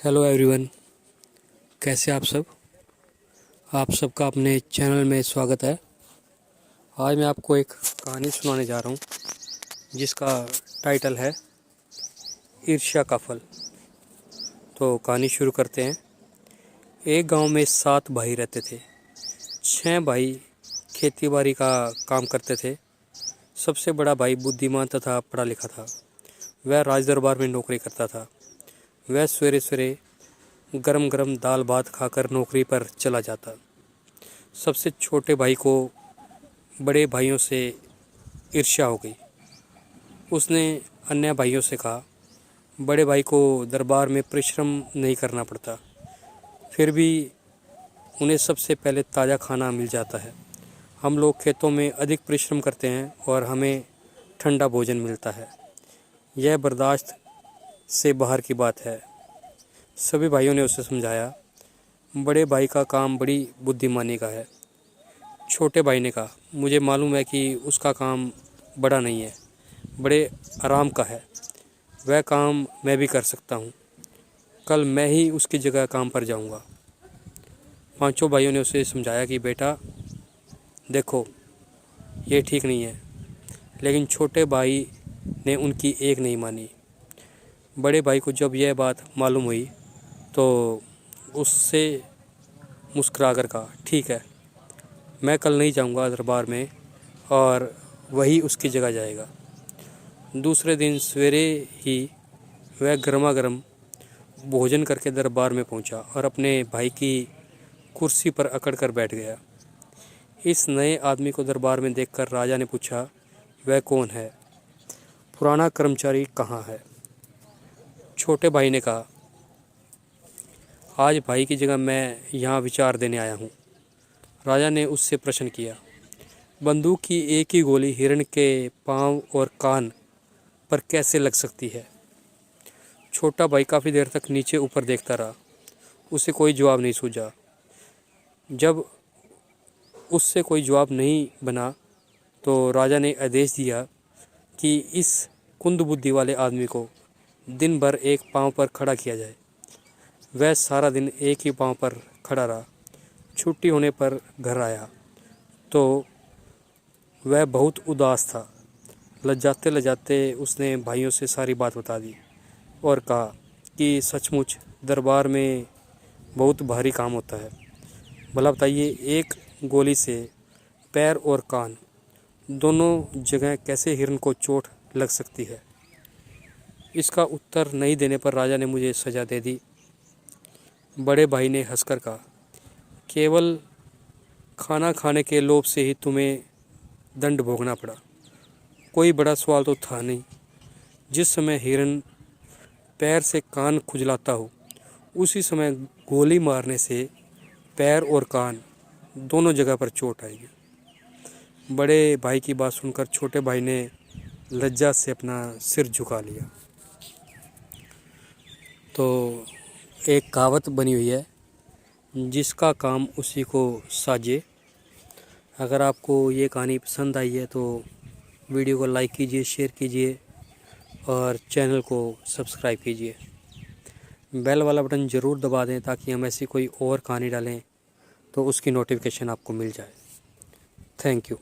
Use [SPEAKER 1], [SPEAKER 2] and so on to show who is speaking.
[SPEAKER 1] Hello everyone, कैसे आप सब। आप सबका अपने चैनल में स्वागत है। आज मैं आपको एक कहानी सुनाने जा रहा हूँ जिसका टाइटल है ईर्ष्या का फल। तो कहानी शुरू करते हैं। एक गांव में 7 भाई रहते थे। 6 भाई खेतीबाड़ी का काम करते थे। सबसे बड़ा भाई बुद्धिमान तथा पढ़ा लिखा था। वह राज दरबार में नौकरी करता था। वह सवेरे सवेरे गरम गरम दाल भात खाकर नौकरी पर चला जाता। सबसे छोटे भाई को बड़े भाइयों से ईर्ष्या हो गई। उसने अन्य भाइयों से कहा, बड़े भाई को दरबार में परिश्रम नहीं करना पड़ता, फिर भी उन्हें सबसे पहले ताज़ा खाना मिल जाता है। हम लोग खेतों में अधिक परिश्रम करते हैं और हमें ठंडा भोजन मिलता है। यह बर्दाश्त से बाहर की बात है। सभी भाइयों ने उसे समझाया। बड़े भाई का काम बड़ी बुद्धिमानी का है। छोटे भाई ने कहा, मुझे मालूम है कि उसका काम बड़ा नहीं है, बड़े आराम का है। वह काम मैं भी कर सकता हूँ। कल मैं ही उसकी जगह काम पर जाऊँगा। पांचों भाइयों ने उसे समझाया कि बेटा देखो, ये ठीक नहीं है। लेकिन छोटे भाई ने उनकी एक नहीं मानी। बड़े भाई को जब यह बात मालूम हुई तो उससे मुस्कुराकर कहा, ठीक है, मैं कल नहीं जाऊंगा दरबार में और वही उसकी जगह जाएगा। दूसरे दिन सवेरे ही वह गर्मा गर्म भोजन करके दरबार में पहुंचा और अपने भाई की कुर्सी पर अकड़ कर बैठ गया। इस नए आदमी को दरबार में देखकर राजा ने पूछा, वह कौन है? पुराना कर्मचारी कहाँ है? छोटे भाई ने कहा, आज भाई की जगह मैं यहाँ विचार देने आया हूँ। राजा ने उससे प्रश्न किया, बंदूक की एक ही गोली हिरण के पाँव और कान पर कैसे लग सकती है? छोटा भाई काफ़ी देर तक नीचे ऊपर देखता रहा। उसे कोई जवाब नहीं सूझा। जब उससे कोई जवाब नहीं बना तो राजा ने आदेश दिया कि इस कुंद-बुद्धि वाले आदमी को दिन भर एक पाँव पर खड़ा किया जाए। वह सारा दिन एक ही पाँव पर खड़ा रहा। छुट्टी होने पर घर आया तो वह बहुत उदास था। लजाते लजाते उसने भाइयों से सारी बात बता दी और कहा कि सचमुच दरबार में बहुत भारी काम होता है। भला बताइए, एक गोली से पैर और कान दोनों जगह कैसे हिरण को चोट लग सकती है? इसका उत्तर नहीं देने पर राजा ने मुझे सज़ा दे दी। बड़े भाई ने हंसकर कहा, केवल खाना खाने के लोभ से ही तुम्हें दंड भोगना पड़ा। कोई बड़ा सवाल तो था नहीं। जिस समय हिरण पैर से कान खुजलाता हो, उसी समय गोली मारने से पैर और कान दोनों जगह पर चोट आएगी। बड़े भाई की बात सुनकर छोटे भाई ने लज्जा से अपना सिर झुका लिया। तो एक कहावत बनी हुई है, जिसका काम उसी को साजे। अगर आपको ये कहानी पसंद आई है तो वीडियो को लाइक कीजिए, शेयर कीजिए और चैनल को सब्सक्राइब कीजिए। बेल वाला बटन ज़रूर दबा दें ताकि हम ऐसी कोई और कहानी डालें तो उसकी नोटिफिकेशन आपको मिल जाए। Thank you.